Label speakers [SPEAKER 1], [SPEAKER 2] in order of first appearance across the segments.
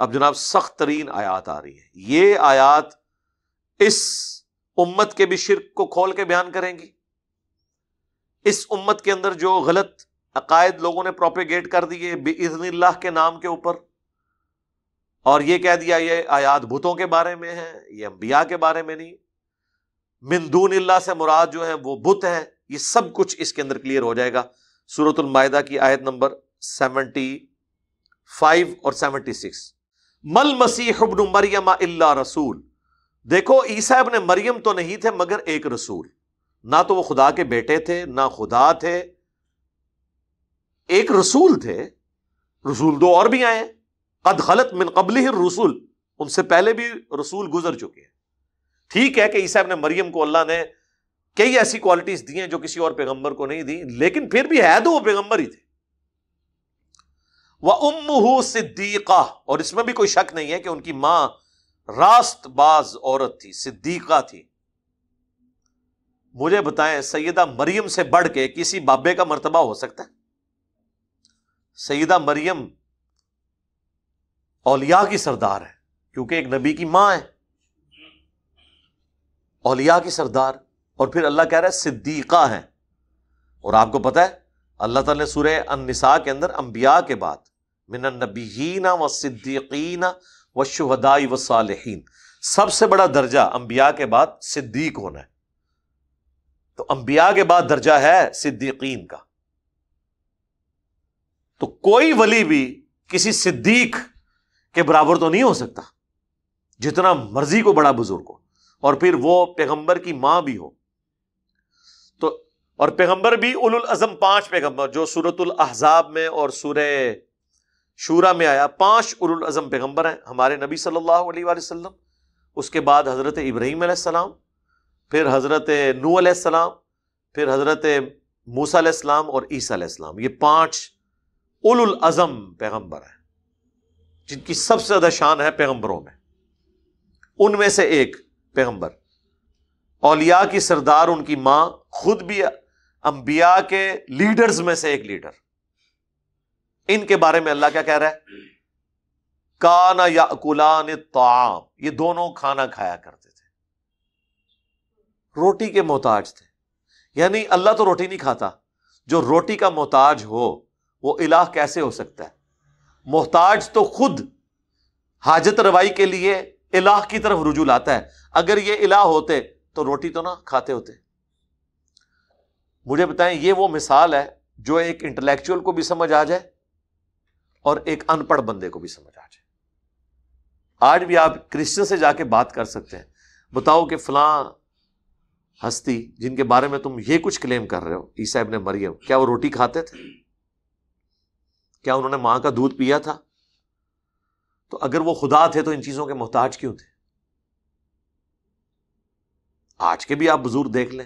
[SPEAKER 1] اب جناب سخت ترین آیات آ رہی ہیں. یہ آیات اس امت کے بھی شرک کو کھول کے بیان کریں گی. اس امت کے اندر جو غلط عقائد لوگوں نے پروپیگیٹ کر دیے باذن اللہ کے نام کے اوپر، اور یہ کہہ دیا یہ آیات بتوں کے بارے میں ہیں، یہ انبیاء کے بارے میں نہیں، من دون اللہ سے مراد جو ہے وہ بت ہیں، یہ سب کچھ اس کے اندر کلیئر ہو جائے گا. سورۃ المائدہ کی آیت نمبر 75 اور 76. مل مسیح ابن مریم الا رسول، دیکھو عیسیٰ ابن مریم تو نہیں تھے مگر ایک رسول. نہ تو وہ خدا کے بیٹے تھے نہ خدا تھے، ایک رسول تھے. رسول دو اور بھی آئے ہیں، قد خلت من قبلہ الرسل، ان سے پہلے بھی رسول گزر چکے ہیں. ٹھیک ہے کہ عیسیٰ ابن مریم کو اللہ نے کئی ایسی کوالٹیز دی ہیں جو کسی اور پیغمبر کو نہیں دی، لیکن پھر بھی ہے تو وہ پیغمبر ہی تھے. وَأُمُّهُ صِدِّيقَةٌ، اور اس میں بھی کوئی شک نہیں ہے کہ ان کی ماں راست باز عورت تھی، صدیقہ تھی. مجھے بتائیں سیدہ مریم سے بڑھ کے کسی بابے کا مرتبہ ہو سکتا ہے؟ سیدہ مریم اولیاء کی سردار ہے، کیونکہ ایک نبی کی ماں ہے، اولیاء کی سردار، اور پھر اللہ کہہ رہا ہے صدیقہ ہیں. اور آپ کو پتہ ہے اللہ تعالیٰ نے سورہ النساء کے اندر انبیاء کے بعد من النبیین والصدیقین والشہداء والصالحین، سب سے بڑا درجہ انبیاء کے بعد صدیق ہونا ہے. تو انبیاء کے بعد درجہ ہے صدیقین کا. تو کوئی ولی بھی کسی صدیق کے برابر تو نہیں ہو سکتا، جتنا مرضی کو بڑا بزرگ ہو، اور پھر وہ پیغمبر کی ماں بھی ہو. تو اور پیغمبر بھی اولو العزم 5 پیغمبر جو سورۃ الاحزاب میں اور سورہ شورا میں آیا، 5 اولو العزم پیغمبر ہیں ہمارے نبی صلی اللہ علیہ وآلہ وسلم. اس کے بعد حضرت ابراہیم علیہ السلام، پھر حضرت نوح علیہ السلام، پھر حضرت موسیٰ علیہ السلام اور عیسیٰ علیہ السلام. یہ 5 اولو العزم پیغمبر ہیں جن کی سب سے زیادہ شان ہے پیغمبروں میں. ان میں سے ایک پیغمبر، اولیاء کی سردار، ان کی ماں خود بھی انبیاء کے لیڈرز میں سے ایک لیڈر. ان کے بارے میں اللہ کیا کہہ رہا ہے؟ کانا یاکلان الطعام، یہ دونوں کھانا کھایا کرتے تھے، روٹی کے محتاج تھے. یعنی اللہ تو روٹی نہیں کھاتا، جو روٹی کا محتاج ہو وہ الہ کیسے ہو سکتا ہے؟ محتاج تو خود حاجت روائی کے لیے الہ کی طرف رجوع لاتا ہے. اگر یہ الہ ہوتے تو روٹی تو نہ کھاتے ہوتے. مجھے بتائیں یہ وہ مثال ہے جو ایک انٹلیکچوئل کو بھی سمجھ آ جائے اور ایک ان پڑھ بندے کو بھی سمجھ آ جائے. آج بھی آپ کرسچن سے جا کے بات کر سکتے ہیں، بتاؤ کہ فلاں ہستی جن کے بارے میں تم یہ کچھ کلیم کر رہے ہو، عیسیٰ ابن مریم، کیا وہ روٹی کھاتے تھے؟ کیا انہوں نے ماں کا دودھ پیا تھا؟ تو اگر وہ خدا تھے تو ان چیزوں کے محتاج کیوں تھے؟ آج کے بھی آپ بزرگ دیکھ لیں،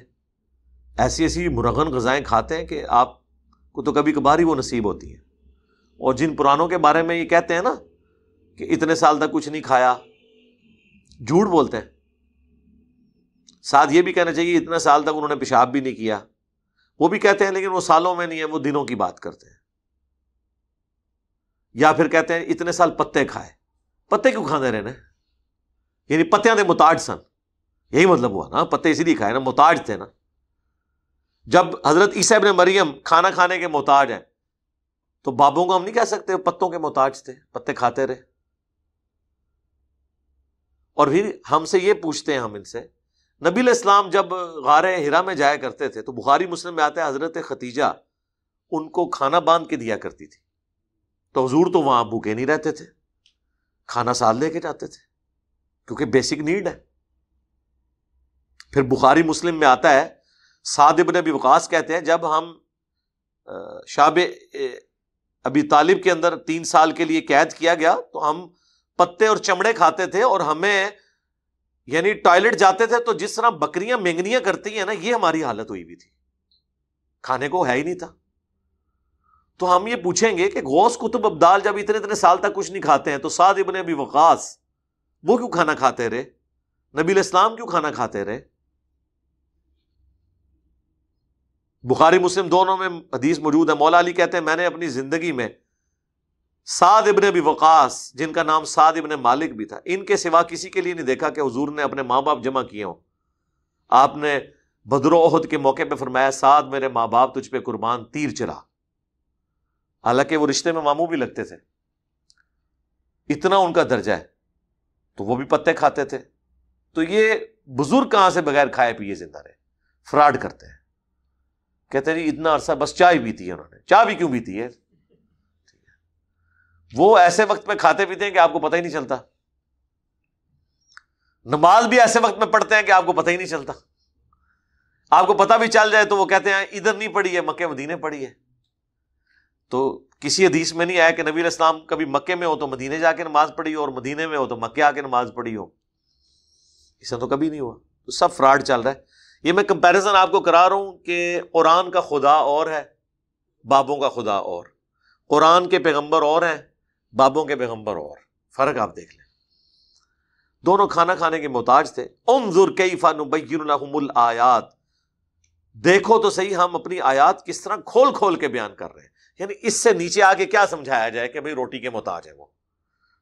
[SPEAKER 1] ایسی ایسی مرغن غذائیں کھاتے ہیں کہ آپ کو تو کبھی کبھار ہی وہ نصیب ہوتی ہیں. اور جن پرانوں کے بارے میں یہ کہتے ہیں نا کہ اتنے سال تک کچھ نہیں کھایا، جھوٹ بولتے ہیں. ساتھ یہ بھی کہنا چاہیے اتنے سال تک انہوں نے پیشاب بھی نہیں کیا، وہ بھی کہتے ہیں، لیکن وہ سالوں میں نہیں ہے، وہ دنوں کی بات کرتے ہیں. یا پھر کہتے ہیں اتنے سال پتے کھائے. پتے کیوں کھانے رہنے؟ یعنی پتیاں دے محتاج سن، یہی مطلب ہوا نا، پتے اسی لیے کھائے نا، محتاج تھے نا. جب حضرت عیسیٰ ابن مریم کھانا کھانے کے محتاج ہیں تو بابوں کو ہم نہیں کہہ سکتے پتوں کے محتاج تھے، پتے کھاتے رہے. اور پھر ہم سے یہ پوچھتے ہیں، ہم ان سے، نبی علیہ السلام جب غار حرا میں جایا کرتے تھے تو بخاری مسلم میں آتا ہے حضرت ختیجہ ان کو کھانا باندھ کے دیا کرتی تھی. تو حضور تو وہاں بھوکے نہیں رہتے تھے، کھانا ساتھ لے کے جاتے تھے کیونکہ بیسک نیڈ ہے. پھر بخاری مسلم میں آتا ہے سعد ابن ابی وقاص کہتے ہیں جب ہم شعب ابی طالب کے اندر 3 سال کے لیے قید کیا گیا تو ہم پتے اور چمڑے کھاتے تھے، اور ہمیں یعنی ٹوائلٹ جاتے تھے تو جس طرح بکریاں مینگنیاں کرتی ہیں نا، یہ ہماری حالت ہوئی ہوئی تھی، کھانے کو ہے ہی نہیں تھا. تو ہم یہ پوچھیں گے کہ غوث قطب ابدال جب اتنے سال تک کچھ نہیں کھاتے ہیں تو سعد ابن ابی وقاص وہ کیوں کھانا کھاتے رہے؟ نبی علیہ السلام کیوں کھانا کھاتے رہے؟ بخاری مسلم دونوں میں حدیث موجود ہے. مولا علی کہتے ہیں میں نے اپنی زندگی میں سعد ابن ابی وقاص جن کا نام سعد ابن مالک بھی تھا، ان کے سوا کسی کے لیے نہیں دیکھا کہ حضور نے اپنے ماں باپ جمع کیے ہوں۔ آپ نے بدر و احد کے موقع پہ فرمایا سعد میرے ماں باپ تجھ پہ قربان، تیر چلا، حالانکہ وہ رشتے میں ماموں بھی لگتے تھے، اتنا ان کا درجہ ہے، تو وہ بھی پتے کھاتے تھے۔ تو یہ بزرگ کہاں سے بغیر کھائے پیے زندہ رہے؟ فراڈ کرتے ہیں، کہتے ہیں جی اتنا عرصہ بس چائے پیتی ہے انہوں نے، چائے بھی کیوں پیتی ہے؟ وہ ایسے وقت میں کھاتے پیتے ہیں کہ آپ کو پتہ ہی نہیں چلتا، نماز بھی ایسے وقت میں پڑھتے ہیں کہ آپ کو پتہ ہی نہیں چلتا، آپ کو پتہ بھی چل جائے تو وہ کہتے ہیں ادھر نہیں پڑھی ہے، مکے مدینے پڑھی ہے۔ تو کسی حدیث میں نہیں آیا کہ نبی علیہ السلام کبھی مکے میں ہو تو مدینے جا کے نماز پڑھی ہو، اور مدینے میں ہو تو مکے آ کے نماز پڑھی ہو، اسے تو کبھی نہیں ہوا۔ تو سب فراڈ چل رہا ہے۔ یہ میں کمپیریزن آپ کو کرا رہا ہوں کہ قرآن کا خدا اور ہے، بابوں کا خدا اور، قرآن کے پیغمبر اور ہیں، بابوں کے پیغمبر اور، فرق آپ دیکھ لیں۔ دونوں کھانا کھانے کے محتاج تھے۔ انظر کیف نبین لہم الآیات، دیکھو تو صحیح ہم اپنی آیات کس طرح کھول کھول کے بیان کر رہے ہیں۔ یعنی اس سے نیچے آ کے کیا سمجھایا جائے کہ بھئی روٹی کے محتاج ہیں وہ۔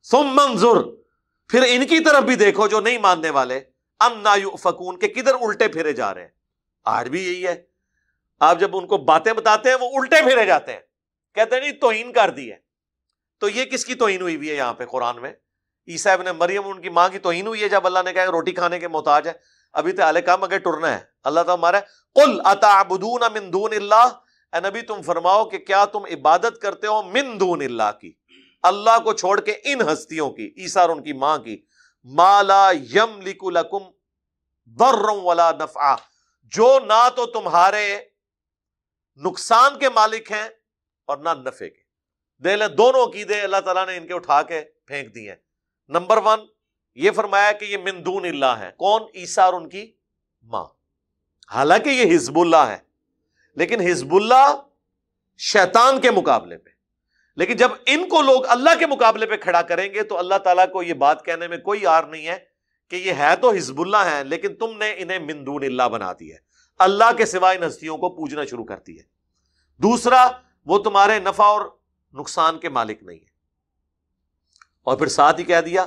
[SPEAKER 1] ثم انظر، پھر ان کی طرف بھی دیکھو جو نہیں ماننے والے، انا یؤفکون، کہ کدھر الٹے پھرے جا رہے ہیں۔ آج بھی یہی ہے، آپ جب ان کو باتیں بتاتے ہیں وہ الٹے پھرے جاتے ہیں، کہتے ہیں نہیں توہین کر دی ہے۔ تو یہ کس کی توہین ہوئی ہے یہاں پہ قرآن میں؟ عیسیٰ ابن مریم ان کی ماں کی توہین ہوئی ہے جب اللہ نے کہا روٹی کھانے کے محتاج ہے۔ ابھی تو اہل کام اگر ٹرنا ہے، اللہ تعالیٰ ہمارا قل اتعبدون من دون اللہ، اے نبی تم فرماؤ کہ کیا تم عبادت کرتے ہو من دون اللہ کی، اللہ کو چھوڑ کے ان ہستیوں کی، عیسیٰ اور ان کی ماں کی، ما لا یملک لکم ضرا ولا نفعا، جو نہ تو تمہارے نقصان کے مالک ہیں اور نہ نفع کے۔ دے لیں دونوں کی دے، اللہ تعالیٰ نے ان کے اٹھا کے پھینک دی ہیں۔ نمبر 1 یہ فرمایا کہ یہ من دون اللہ ہے، کون؟ عیسیٰ اور ان کی ماں۔ حالانکہ یہ حزب اللہ ہے، لیکن حزب اللہ شیطان کے مقابلے پہ، لیکن جب ان کو لوگ اللہ کے مقابلے پہ کھڑا کریں گے تو اللہ تعالیٰ کو یہ بات کہنے میں کوئی عار نہیں ہے کہ یہ ہے تو حزب اللہ ہیں لیکن تم نے انہیں من دون اللہ بنا دیا ہے، اللہ کے سوا ان ہستیوں کو پوجنا شروع کرتی ہے۔ دوسرا، وہ تمہارے نفع اور نقصان کے مالک نہیں ہے، اور پھر ساتھ ہی کہہ دیا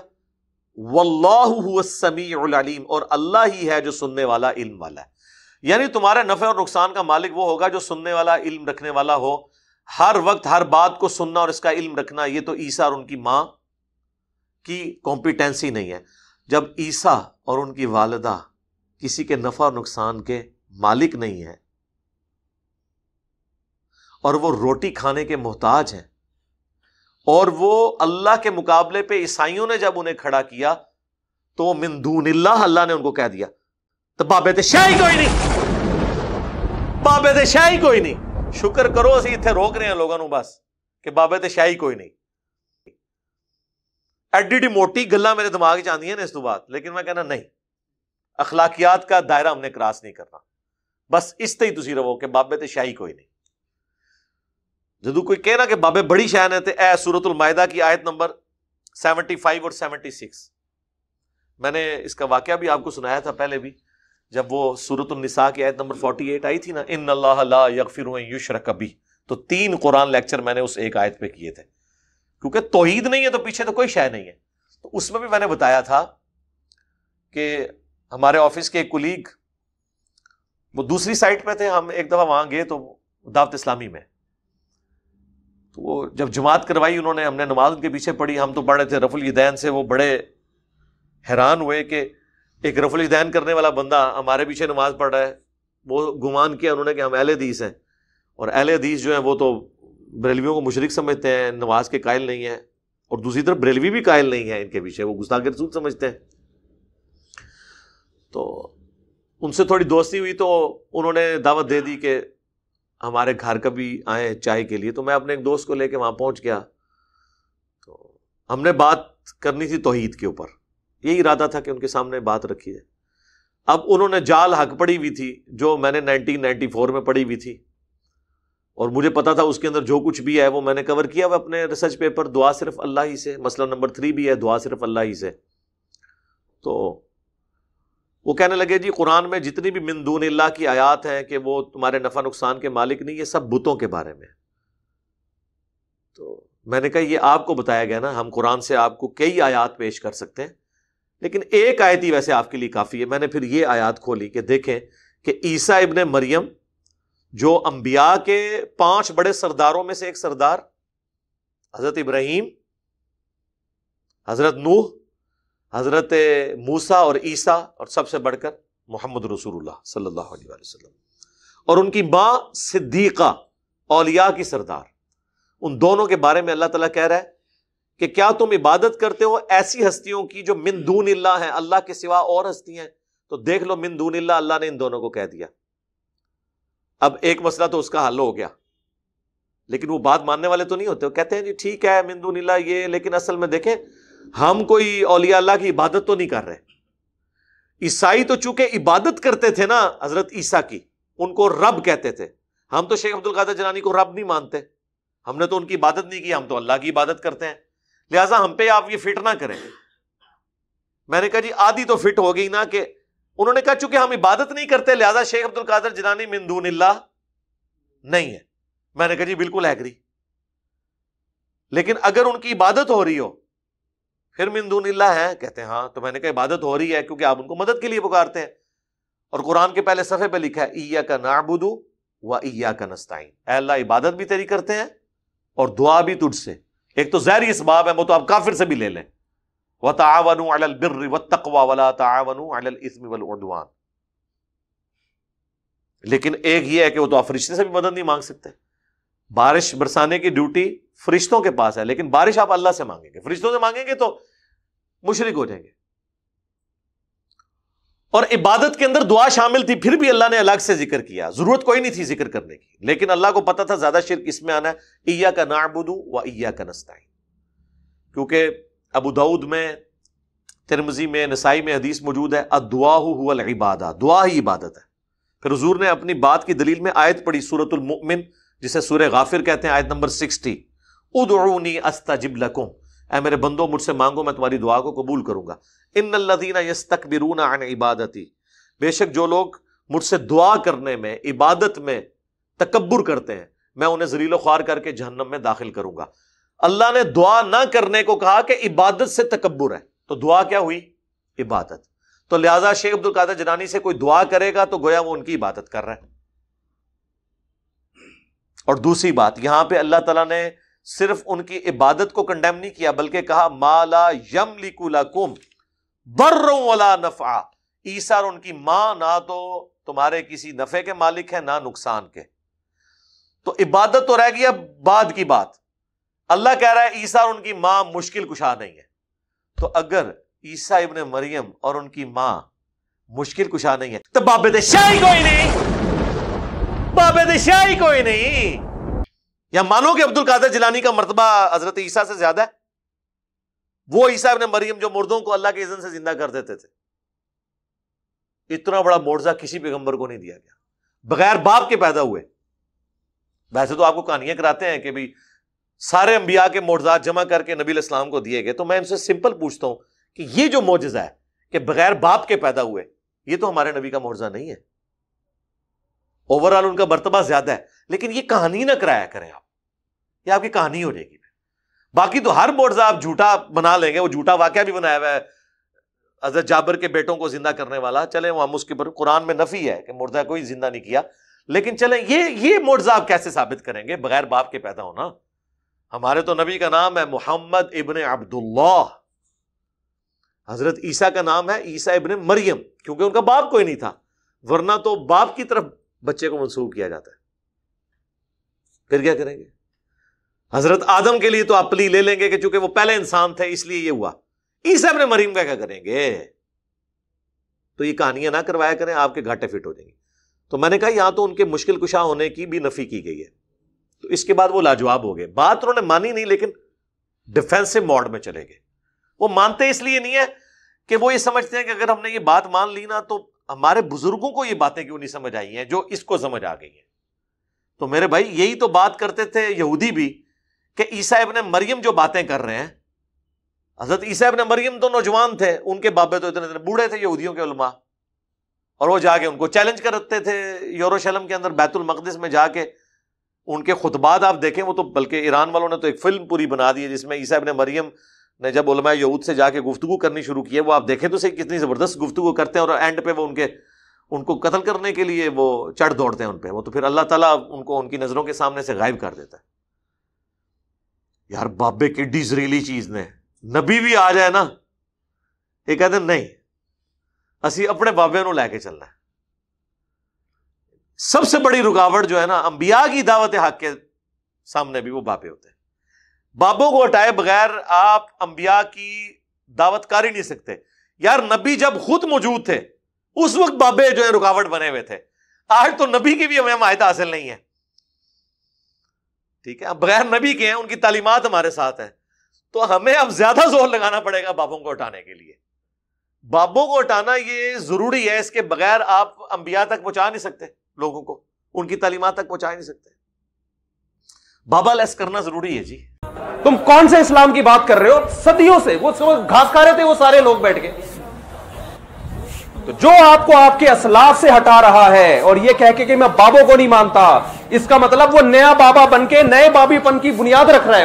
[SPEAKER 1] واللہ هو السمیع العلیم، اور اللہ ہی ہے جو سننے والا، علم والا ہے۔ یعنی تمہارے نفع اور نقصان کا مالک وہ ہوگا جو سننے والا، علم رکھنے والا ہو، ہر وقت ہر بات کو سننا اور اس کا علم رکھنا۔ یہ تو عیسیٰ اور ان کی ماں کی کمپیٹنسی نہیں ہے۔ جب عیسیٰ اور ان کی والدہ کسی کے نفع اور نقصان کے مالک نہیں ہیں اور وہ روٹی کھانے کے محتاج ہیں، اور وہ اللہ کے مقابلے پہ عیسائیوں نے جب انہیں کھڑا کیا تو وہ من دون اللہ، اللہ نے ان کو کہہ دیا تو بابے شاہی کوئی نہیں، بابے شاہی کوئی نہیں۔ شکر کرو اسی اتنے روک رہے ہیں لوگوں نو بس کہ بابے شاہی کوئی نہیں۔ ایڈی موٹی گلاں میرے دماغ چ آندیاں نے اس تو بعد، لیکن میں کہنا نہیں، اخلاقیات کا دائرہ ہم نے کراس نہیں کرنا، بس اس تے ہی تسی رہو کہ بابے تے شاہی کوئی نہیں۔ جدو کوئی کہنا کہ بابے بڑی شان ہے تے اے سورۃ المائدہ کی آیت نمبر 75 اور 76، میں نے اس کا واقعہ بھی آپ کو سنایا تھا پہلے بھی، جب وہ سورۃ النساء کی آیت نمبر 48 آئی تھی نا، ان اللہ لا یغفر ان یشرک بہ، تو 3 قرآن لیکچر میں نے اس ایک آیت پہ کیے تھے، کیونکہ توحید نہیں ہے تو پیچھے تو کوئی شے نہیں ہے۔ تو اس میں بھی میں نے بتایا تھا کہ ہمارے آفس کے ایک کولیگ وہ دوسری سائٹ پہ تھے، ہم ایک دفعہ وہاں گئے تو دعوت اسلامی میں، تو وہ جب جماعت کروائی انہوں نے، ہم نے نماز ان کے پیچھے پڑھی، ہم تو پڑھ رہے تھے رفع الیدین سے، وہ بڑے حیران ہوئے کہ ایک رفع الیدین کرنے والا بندہ ہمارے پیچھے نماز پڑھ رہا ہے۔ وہ گمان کیا انہوں نے کہ ہم اہل حدیث ہیں، اور اہل حدیث جو ہیں وہ تو بریلویوں کو مشرک سمجھتے ہیں، نماز کے قائل نہیں ہیں، اور دوسری طرف بریلوی بھی قائل نہیں ہے ان کے پیچھے، وہ گستاخ رسول سمجھتے ہیں۔ تو ان سے تھوڑی دوستی ہوئی تو انہوں نے دعوت دے دی کہ ہمارے گھر کبھی آئیں چائے کے لیے، تو میں اپنے ایک دوست کو لے کے وہاں پہنچ گیا، تو ہم نے بات کرنی تھی توحید کے اوپر، یہی ارادہ تھا کہ ان کے سامنے بات رکھی جائے۔ اب انہوں نے جال حق پڑھی ہوئی تھی جو میں نے 1994 میں پڑھی ہوئی تھی، اور مجھے پتا تھا اس کے اندر جو کچھ بھی ہے وہ میں نے کور کیا ہوا اپنے ریسرچ پیپر، دعا صرف اللہ ہی سے، مسئلہ نمبر 3 بھی ہے دعا صرف اللہ ہی سے۔ تو وہ کہنے لگے جی قرآن میں جتنی بھی من دون اللہ کی آیات ہیں کہ وہ تمہارے نفع نقصان کے مالک نہیں، یہ سب بتوں کے بارے میں۔ تو میں نے کہا یہ آپ کو بتایا گیا نا, ہم قرآن سے آپ کو کئی آیات پیش کر سکتے ہیں, لیکن ایک آیت ہی ویسے آپ کے لیے کافی ہے. میں نے پھر یہ آیات کھولی کہ دیکھیں کہ عیسیٰ ابن مریم جو انبیاء کے 5 بڑے سرداروں میں سے ایک سردار, حضرت ابراہیم, حضرت نوح, حضرت موسیٰ اور عیسیٰ, اور سب سے بڑھ کر محمد رسول اللہ صلی اللہ علیہ وسلم, اور ان کی ماں صدیقہ, اولیاء کی سردار, ان دونوں کے بارے میں اللہ تعالیٰ کہہ رہا ہے کہ کیا تم عبادت کرتے ہو ایسی ہستیوں کی جو من دون اللہ ہیں, اللہ کے سوا اور ہستی ہیں. تو دیکھ لو من دون اللہ, اللہ نے ان دونوں کو کہہ دیا. اب ایک مسئلہ تو اس کا حل ہو گیا, لیکن وہ بات ماننے والے تو نہیں ہوتے, وہ کہتے ہیں جی ٹھیک ہے من دون اللہ یہ, لیکن اصل میں دیکھیں ہم کوئی اولیاء اللہ کی عبادت تو نہیں کر رہے. عیسائی تو چونکہ عبادت کرتے تھے نا حضرت عیسیٰ کی, ان کو رب کہتے تھے. ہم تو شیخ عبد القادر جیلانی کو رب نہیں مانتے, ہم نے تو ان کی عبادت نہیں کی, ہم تو اللہ کی عبادت کرتے ہیں, لہٰذا ہم پہ آپ یہ فٹ نہ کریں. میں نے کہا جی آدھی تو فٹ ہو گئی نا, کہ انہوں نے کہا چونکہ ہم عبادت نہیں کرتے لہٰذا شیخ عبد القادر جیلانی من دون اللہ نہیں ہے. میں نے کہا جی بالکل ایگری, لیکن اگر ان کی عبادت ہو رہی ہو پھر من دون اللہ ہے, کہتے ہیں ہاں. تو میں نے کہا عبادت ہو رہی ہے کیونکہ آپ ان کو مدد کے لیے پکارتے ہیں, اور قرآن کے پہلے صفحے پہ لکھا ہے ایاک نعبد و ایاک نستعین, اے اللہ عبادت بھی تیری کرتے ہیں اور دعا بھی تجھ سے. ایک تو ظاہری اسباب ہے, وہ تو آپ کافر سے بھی لے لیں, وَتَعَاوَنُوا عَلَى الْبِرِّ وَالتَّقْوَى وَلَا تَعَاوَنُوا عَلَى الْإِثْمِ وَالْعُدْوَانِ. لیکن ایک یہ ہے کہ وہ تو آپ فرشتے سے بھی مدد نہیں مانگ سکتے. بارش برسانے کی ڈیوٹی فرشتوں کے پاس ہے, لیکن بارش آپ اللہ سے مانگیں گے, فرشتوں سے مانگیں گے تو مشرک ہو جائیں گے. اور عبادت کے اندر دعا شامل تھی, پھر بھی اللہ نے الگ سے ذکر کیا, ضرورت کوئی نہیں تھی ذکر کرنے کی, لیکن اللہ کو پتا تھا زیادہ شرک اس میں آنا ہے, ایاک نعبد و ایاک نستعین. کیونکہ ابو داؤد میں, ترمذی میں, نسائی میں حدیث موجود ہے الدعاء هو العبادہ, دعا ہی عبادت ہے. پھر حضور نے اپنی بات کی دلیل میں آیت پڑھی سورۃ المؤمن, جسے سورہ غافر کہتے ہیں, آیت نمبر 60, ادعونی استجب لکم, اے میرے بندو مجھ سے مانگو میں تمہاری دعا کو قبول کروں گا. ان الذین یستکبرون عن عبادتی, بے شک جو لوگ مجھ سے دعا کرنے میں, عبادت میں تکبر کرتے ہیں, میں انہیں ذلیل و خوار کر کے جہنم میں داخل کروں گا. اللہ نے دعا نہ کرنے کو کہا کہ عبادت سے تکبر ہے, تو دعا کیا ہوئی؟ عبادت. تو لہٰذا شیخ عبد القادر جیلانی سے کوئی دعا کرے گا تو گویا وہ ان کی عبادت کر رہا ہے. اور دوسری بات, یہاں پہ اللہ تعالیٰ نے صرف ان کی عبادت کو کنڈیم نہیں کیا, بلکہ کہا ما لا یملک لکم ضرا ولا نفعا. عیسیٰ اور ان کی ماں نہ تو تمہارے کسی نفع کے مالک ہیں نہ نقصان کے. تو عبادت تو رہ گیا بعد کی بات. اللہ کہہ رہا ہے عیسیٰ اور ان کی ماں مشکل کشا نہیں ہے. تو اگر عیسیٰ ابن مریم اور ان کی ماں مشکل کشا نہیں ہے تو بابد شاہی کوئی نہیں, بابد شاہی کوئی نہیں. یا مانو کہ عبد القادر جیلانی کا مرتبہ حضرت عیسیٰ سے زیادہ ہے. وہ عیسیٰ ابن مریم جو مردوں کو اللہ کے اذن سے زندہ کر دیتے تھے, اتنا بڑا معجزہ کسی پیغمبر کو نہیں دیا گیا, بغیر باپ کے پیدا ہوئے. ویسے تو آپ کو کہانیاں کراتے ہیں کہ بھی سارے انبیاء کے معجزات جمع کر کے نبی علیہ السلام کو دیے گئے, تو میں ان سے سمپل پوچھتا ہوں کہ یہ جو معجزہ ہے کہ بغیر باپ کے پیدا ہوئے, یہ تو ہمارے نبی کا معجزہ نہیں ہے. اوورآل ان کا مرتبہ زیادہ ہے, لیکن یہ کہانی نہ کرایا کریں آپ, یہ آپ کی کہانی ہو جائے گی. باقی تو ہر معجزہ آپ جھوٹا بنا لیں گے, وہ جھوٹا واقعہ بھی بنایا ہوا ہے حضرت جابر کے بیٹوں کو زندہ کرنے والا, چلیں ہم اس کے پر قرآن میں نفی ہے کہ معجزہ کوئی زندہ نہیں کیا, لیکن چلیں یہ معجزہ آپ کیسے ثابت کریں گے بغیر باپ کے پیدا ہونا؟ ہمارے تو نبی کا نام ہے محمد ابن عبداللہ, حضرت عیسیٰ کا نام ہے عیسیٰ ابن مریم, کیونکہ ان کا باپ کوئی نہیں تھا, ورنہ تو باپ کی طرف بچے کو منسوب کیا جاتا ہے. پھر کیا کریں گے؟ حضرت آدم کے لیے تو آپ پلی لے لیں گے کہ چونکہ وہ پہلے انسان تھے اس لیے یہ ہوا, عیسیٰ ابن مریم کا کیا کریں گے؟ تو یہ کہانیاں نہ کروایا کریں, آپ کے گھاٹے فٹ ہو جائیں گے. تو میں نے کہا یہاں تو ان کے مشکل کشا ہونے کی بھی نفی کی گئی ہے. تو اس کے بعد وہ لاجواب ہو گئے, بات انہوں نے مانی نہیں لیکن ڈیفینسو موڈ میں چلے گئے. وہ مانتے اس لیے نہیں ہے کہ وہ یہ سمجھتے ہیں کہ اگر ہم نے یہ بات مان لی نا تو ہمارے بزرگوں کو یہ باتیں کیوں نہیں سمجھ آئی ہیں جو اس کو سمجھ آ گئی ہیں. تو میرے بھائی یہی تو بات کرتے تھے یہودی بھی کہ عیسیٰ ابن مریم جو باتیں کر رہے ہیں, حضرت عیسیٰ ابن مریم تو نوجوان تھے, ان کے بابے تو اتنے بوڑھے تھے یہودیوں کے علماء, اور وہ جا کے ان کو چیلنج کرتے تھے یروشلم کے اندر بیت المقدس میں جا کے ان کے خطبات آپ دیکھیں، وہ تو بلکہ ایران والوں نے تو ایک فلم پوری بنا دی ہے جس میں عیسیٰ ابن مریم نے جب علماء یہود سے جا کے گفتگو کرنی شروع کی ہے، وہ آپ دیکھیں تو صحیح کتنی زبردست گفتگو کرتے ہیں، اور اینڈ پہ وہ ان کو قتل کرنے کے لیے وہ چڑھ دوڑتے ہیں ان پہ، وہ تو پھر اللہ تعالیٰ ان کو ان کی نظروں کے سامنے سے غائب کر دیتا ہے۔ یار بابے کیڈی زریلی چیز نے، نبی بھی آ جائے نا یہ کہتے ہیں نہیں اسی اپنے بابے نو لے کے چلنا ہے۔ سب سے بڑی رکاوٹ جو ہے نا انبیاء کی دعوت حق کے سامنے بھی وہ بابے ہوتے ہیں۔ بابوں کو ہٹائے بغیر آپ انبیاء کی دعوت کر ہی نہیں سکتے۔ یار نبی جب خود موجود تھے اس وقت بابے جو ہے رکاوٹ بنے ہوئے تھے، آج تو نبی کی بھی ہمیں حمایت حاصل نہیں ہے، ٹھیک ہے، بغیر نبی کے ہیں، ان کی تعلیمات ہمارے ساتھ ہیں، تو ہمیں اب زیادہ زور لگانا پڑے گا بابوں کو ہٹانے کے لیے۔ بابوں کو ہٹانا یہ ضروری ہے، اس کے بغیر آپ انبیاء تک پہنچا نہیں سکتے، لوگوں کو ان کی تعلیمات تک پہنچا نہیں سکتے۔ بابا لیس کرنا ضروری ہے جی۔
[SPEAKER 2] تم کون سے اسلام کی بات کر رہے ہو؟ صدیوں سے وہ گھاس کھا رہے تھے وہ سارے لوگ بیٹھ کے۔ تو جو آپ کو آپ کے اسلاف سے ہٹا رہا ہے اور یہ کہہ کے کہ میں بابوں کو نہیں مانتا، اس کا مطلب وہ نیا بابا بن کے نئے بابی پن کی بنیاد رکھ رہا ہے۔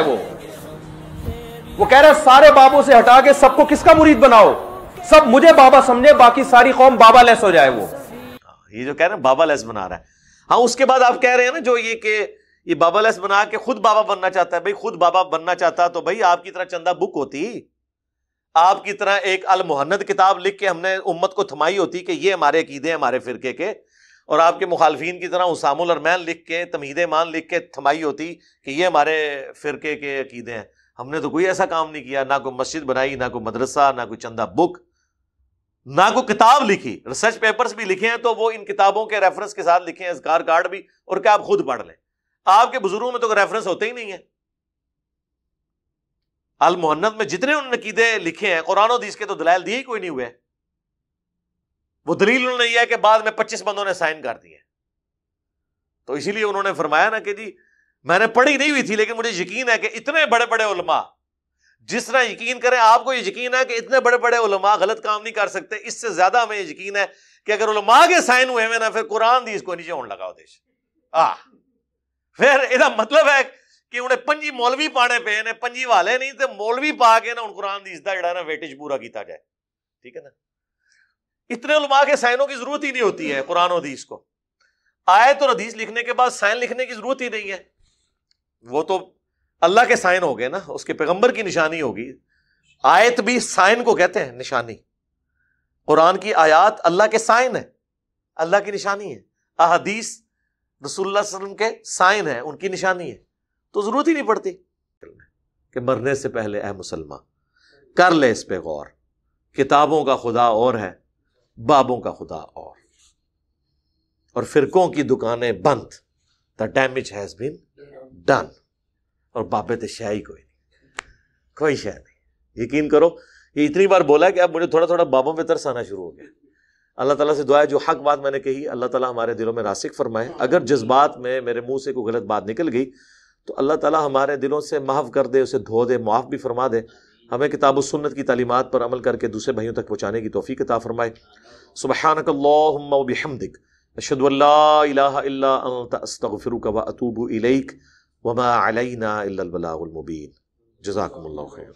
[SPEAKER 2] وہ کہہ رہا ہے سارے بابوں سے ہٹا کے سب کو کس کا مرید بناؤ، سب مجھے بابا سمجھے، باقی ساری قوم بابا لیس ہو جائے۔ وہ
[SPEAKER 1] یہ جو کہہ رہے ہیں بابا لیس بنا رہا ہے۔ ہاں اس کے بعد آپ کہہ رہے ہیں نا جو یہ کہ یہ بابا لیس بنا کے خود بابا بننا چاہتا ہے، بھائی خود بابا بننا چاہتا تو بھائی آپ کی طرح چندہ بک ہوتی، آپ کی طرح ایک المحند کتاب لکھ کے ہم نے امت کو تھمائی ہوتی کہ یہ ہمارے عقیدے ہیں ہمارے فرقے کے، اور آپ کے مخالفین کی طرح اسام الارمین لکھ کے تمہید ایمان لکھ کے تھمائی ہوتی کہ یہ ہمارے فرقے کے عقیدے ہیں۔ ہم نے تو کوئی ایسا کام نہیں کیا، نہ کوئی مسجد بنائی، نہ کوئی مدرسہ، نہ کوئی چندہ بک، نہ کوئی کتاب لکھی۔ ریسرچ پیپرز بھی لکھے ہیں تو وہ ان کتابوں کے ریفرنس کے ساتھ لکھے ہیں، اذکار کارڈ بھی، اور کہ آپ خود پڑھ لیں۔ آپ کے بزرگوں میں تو ریفرنس ہوتے ہی نہیں ہے۔ المحنت میں جتنے انہوں نے عقیدے لکھے ہیں قرآن و حدیث کے تو دلائل دیے ہی کوئی نہیں ہوئے، وہ دلیل انہوں نے یہ ہے کہ بعد میں 25 بندوں نے سائن کر دیے۔ تو اسی لیے انہوں نے فرمایا نا کہ جی میں نے پڑھی نہیں ہوئی تھی لیکن مجھے یقین ہے کہ اتنے بڑے بڑے علماء جس طرح یقین کریں، آپ کو یہ یقین ہے کہ اتنے بڑے بڑے علماء غلط کام نہیں کر سکتے، اس سے زیادہ ہمیں یہ یقین ہے کہ اگر علماء کے سائن ہوئے ہوئے نا پھر قرآن حدیث کو نیچے ہونے لگا ہو دیش پھر یہ مطلب ہے کہ انہیں پنجی مولوی پانے پہ انہیں پنجی والے نہیں تھے، مولوی پا کے نا ان قرآن حدیث دا جڑا نا ویٹیج پورا کیتا جائے، ٹھیک ہے نا۔ اتنے علماء کے سائنوں کی ضرورت ہی نہیں ہوتی ہے قرآن و حدیث کو، آیت اور حدیث لکھنے کے بعد سائن لکھنے کی ضرورت ہی نہیں ہے، وہ تو اللہ کے سائن ہو گئے نا، اس کے پیغمبر کی نشانی ہوگی۔ آیت بھی سائن کو کہتے ہیں، نشانی۔ قرآن کی آیات اللہ کے سائن ہے، اللہ کی نشانی ہے۔ احادیث رسول اللہ صلی اللہ علیہ وسلم کے سائن ہے، ان کی نشانی ہے، تو ضرورت ہی نہیں پڑتی کہ مرنے سے پہلے اے مسلمان کر لے اس پہ غور، کتابوں کا خدا اور ہے، بابوں کا خدا اور فرقوں کی دکانیں بند، the damage has been done، اور بابے تے شے ہی کوئی نہیں، کوئی شے نہیں۔ یقین کرو یہ اتنی بار بولا ہے کہ اب مجھے تھوڑا تھوڑا بابوں پہ ترس آنا شروع ہو گیا۔ اللہ تعالیٰ سے دعا ہے جو حق بات میں نے کہی اللہ تعالیٰ ہمارے دلوں میں راسخ فرمائے، اگر جذبات میں میرے منہ سے کوئی غلط بات نکل گئی تو اللہ تعالیٰ ہمارے دلوں سے محو کر دے، اسے دھو دے، معاف بھی فرما دے، ہمیں کتاب و سنت کی تعلیمات پر عمل کر کے دوسرے بھائیوں تک پہنچانے کی توفیق عطا فرمائے۔ سبحانک اللہم و بحمدک اشہد ان لا الہ الا انت استغفرک و اتوب الیک وما علینا الا البلاغ المبین۔ جزاکم اللہ خیر۔